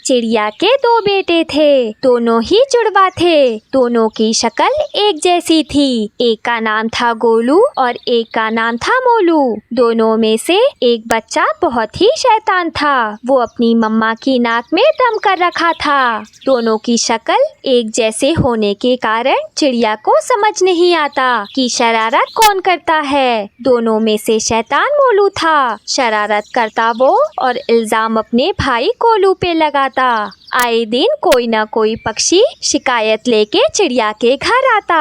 चिड़िया के दो बेटे थे, दोनों ही जुड़वा थे। दोनों की शक्ल एक जैसी थी। एक का नाम था गोलू और एक का नाम था मोलू। दोनों में से एक बच्चा बहुत ही शैतान था। वो अपनी मम्मा की नाक में दम कर रखा था। दोनों की शक्ल एक जैसे होने के कारण चिड़िया को समझ नहीं आता कि शरारत कौन करता है। दोनों में से शैतान मोलू था। शरारत करता वो और इल्जाम अपने भाई गोलू पे लगाता। आए दिन कोई ना कोई पक्षी शिकायत लेके चिड़िया के घर आता।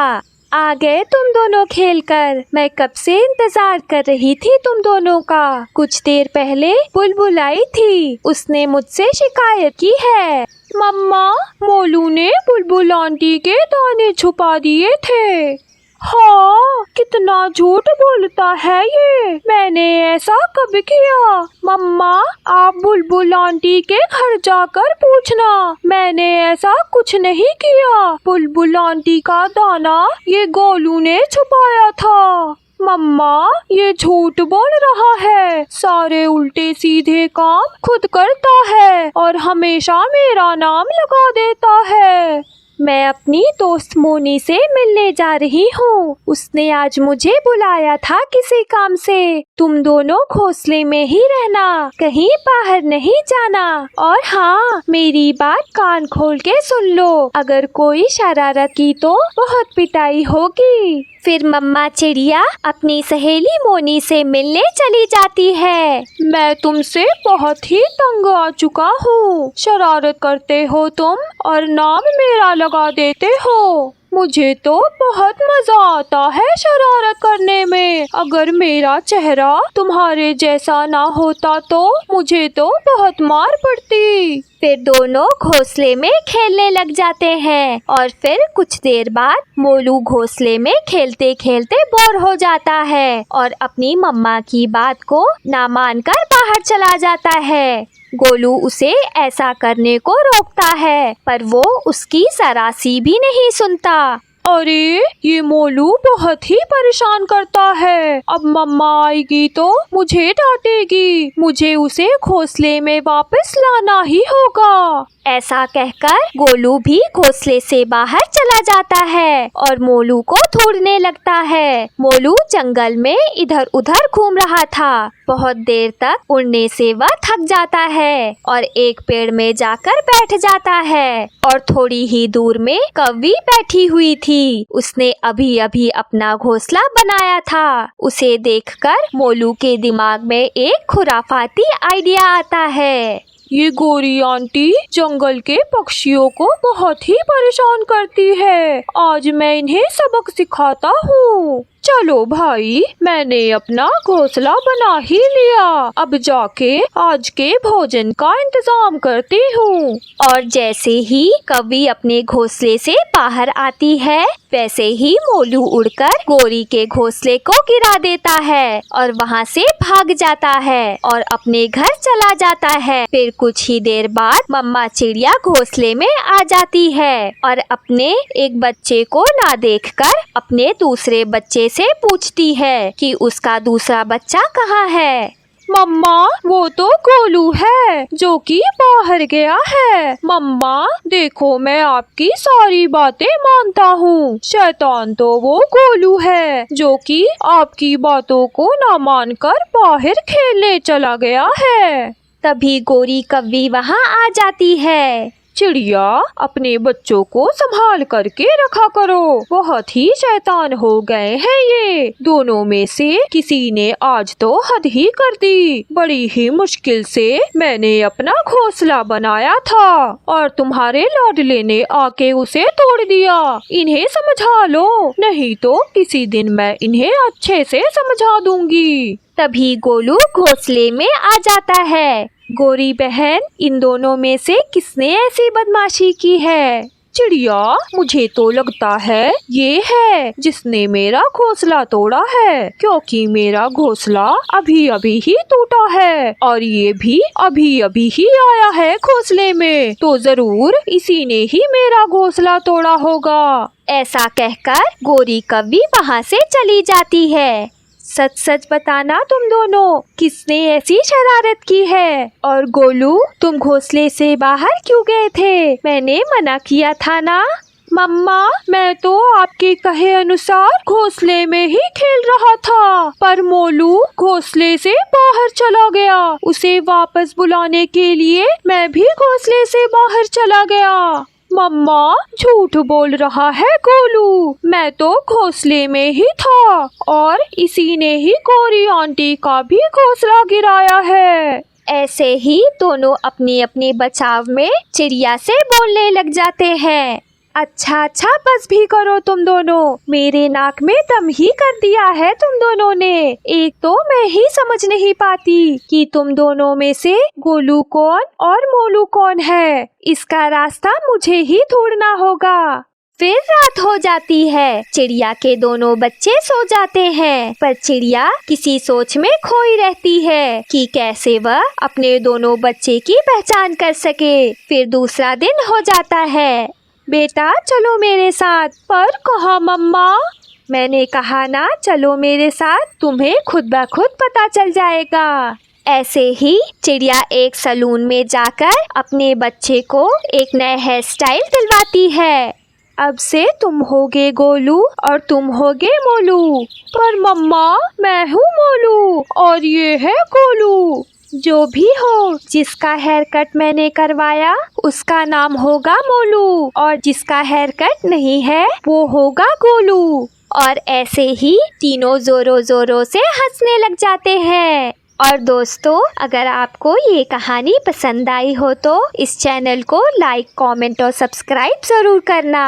आ गए तुम दोनों खेलकर, मैं कब से इंतजार कर रही थी तुम दोनों का। कुछ देर पहले बुलबुल आई थी, उसने मुझसे शिकायत की है। मम्मा, मोलू ने बुलबुल आंटी के दाने छुपा दिए थे। हाँ, कितना झूठ बोलता है ये, मैंने ऐसा कब किया। मम्मा, आप बुलबुल आंटी के घर जाकर पूछना, मैंने ऐसा कुछ नहीं किया। बुलबुल आंटी का दाना ये गोलू ने छुपाया था। मम्मा, ये झूठ बोल रहा है, सारे उल्टे सीधे काम खुद करता है और हमेशा मेरा नाम लगा देता है। मैं अपनी दोस्त मोनी से मिलने जा रही हूँ। उसने आज मुझे बुलाया था किसी काम से। तुम दोनों घोंसले में ही रहना, कहीं बाहर नहीं जाना। और हाँ, मेरी बात कान खोल के सुन लो, अगर कोई शरारत की तो बहुत पिटाई होगी। फिर मम्मा चिड़िया अपनी सहेली मोनी से मिलने चली जाती है। मैं तुमसे बहुत ही तंग आ चुका हूँ। शरारत करते हो तुम और नाम मेरा लगा देते हो। मुझे तो बहुत मजा आता है शरारत करने में। अगर मेरा चेहरा तुम्हारे जैसा ना होता तो मुझे तो बहुत मार पड़ती। फिर दोनों घोंसले में खेलने लग जाते हैं और फिर कुछ देर बाद मोलू घोंसले में खेलते खेलते बोर हो जाता है और अपनी मम्मा की बात को ना मानकर बाहर चला जाता है। गोलू उसे ऐसा करने को रोकता है पर वो उसकी सरासी भी नहीं सुनता। अरे, ये मोलू बहुत ही परेशान करता है। अब मम्मा आएगी तो मुझे डांटेगी। मुझे उसे घोंसले में वापस लाना ही होगा। ऐसा कहकर गोलू भी घोंसले से बाहर चला जाता है और मोलू को ढूंढने लगता है। मोलू जंगल में इधर उधर घूम रहा था। बहुत देर तक उड़ने से वह थक जाता है और एक पेड़ में जाकर बैठ जाता है। और थोड़ी ही दूर में कौवी बैठी हुई थी। उसने अभी अभी अपना घोंसला बनाया था। उसे देखकर मोलू के दिमाग में एक खुराफाती आइडिया आता है। ये गोरी आंटी जंगल के पक्षियों को बहुत ही परेशान करती है। आज मैं इन्हें सबक सिखाता हूँ। चलो भाई, मैंने अपना घोंसला बना ही लिया। अब जाके आज के भोजन का इंतजाम करती हूँ। और जैसे ही कौवी अपने घोंसले से बाहर आती है, वैसे ही मोलू उड़कर गोरी के घोंसले को गिरा देता है और वहाँ से भाग जाता है और अपने घर चला जाता है। फिर कुछ ही देर बाद मम्मा चिड़िया घोंसले में आ जाती है और अपने एक बच्चे को ना देखकर अपने दूसरे बच्चे से पूछती है कि उसका दूसरा बच्चा कहाँ है। मम्मा, वो तो गोलू है जो कि बाहर गया है। मम्मा देखो, मैं आपकी सारी बातें मानता हूँ। शैतान तो वो गोलू है जो कि आपकी बातों को ना मानकर बाहर खेलने चला गया है। तभी गोरी कौवी वहाँ आ जाती है। चिड़िया, अपने बच्चों को संभाल करके रखा करो, बहुत ही शैतान हो गए हैं ये। दोनों में से किसी ने आज तो हद ही कर दी। बड़ी ही मुश्किल से मैंने अपना घोंसला बनाया था और तुम्हारे लाडले ने आके उसे तोड़ दिया। इन्हें समझा लो, नहीं तो किसी दिन मैं इन्हें अच्छे से समझा दूंगी। तभी गोलू घोंसले में आ जाता है। गोरी बहन, इन दोनों में से किसने ऐसी बदमाशी की है? चिड़िया, मुझे तो लगता है ये है जिसने मेरा घोंसला तोड़ा है, क्योंकि मेरा घोंसला अभी अभी ही टूटा है और ये भी अभी अभी ही आया है घोंसले में, तो जरूर इसी ने ही मेरा घोंसला तोड़ा होगा। ऐसा कहकर गोरी कौवी वहाँ से चली जाती है। सच सच बताना तुम दोनों, किसने ऐसी शरारत की है? और गोलू, तुम घोंसले से बाहर क्यों गए थे? मैंने मना किया था ना। मम्मा, मैं तो आपके कहे अनुसार घोंसले में ही खेल रहा था, पर मोलू घोंसले से बाहर चला गया। उसे वापस बुलाने के लिए मैं भी घोंसले से बाहर चला गया। मम्मा, झूठ बोल रहा है गोलू, मैं तो घोंसले में ही था और इसी ने ही गौरी आंटी का भी घोंसला गिराया है। ऐसे ही दोनों अपनी अपनी बचाव में चिड़िया से बोलने लग जाते हैं। अच्छा, बस भी करो तुम दोनों, मेरे नाक में दम ही कर दिया है तुम दोनों ने। एक तो मैं ही समझ नहीं पाती कि तुम दोनों में से गोलू कौन और मोलू कौन है। इसका रास्ता मुझे ही ढूंढना होगा। फिर रात हो जाती है। चिड़िया के दोनों बच्चे सो जाते हैं, पर चिड़िया किसी सोच में खोई रहती है कि कैसे वह अपने दोनों बच्चे की पहचान कर सके। फिर दूसरा दिन हो जाता है। बेटा चलो मेरे साथ। पर कहाँ मम्मा? मैंने कहा ना चलो मेरे साथ, तुम्हें खुद ब खुद पता चल जाएगा। ऐसे ही चिड़िया एक सलून में जाकर अपने बच्चे को एक नया हेयर स्टाइल दिलवाती है। अब से तुम होगे गोलू और तुम होगे मोलू। पर मम्मा, मैं हूँ मोलू और ये है गोलू। जो भी हो, जिसका हेयर कट मैंने करवाया उसका नाम होगा मोलू, और जिसका हेयर कट नहीं है वो होगा गोलू। और ऐसे ही तीनों जोरों जोरों से हंसने लग जाते हैं। और दोस्तों, अगर आपको ये कहानी पसंद आई हो तो इस चैनल को लाइक, कमेंट और सब्सक्राइब जरूर करना।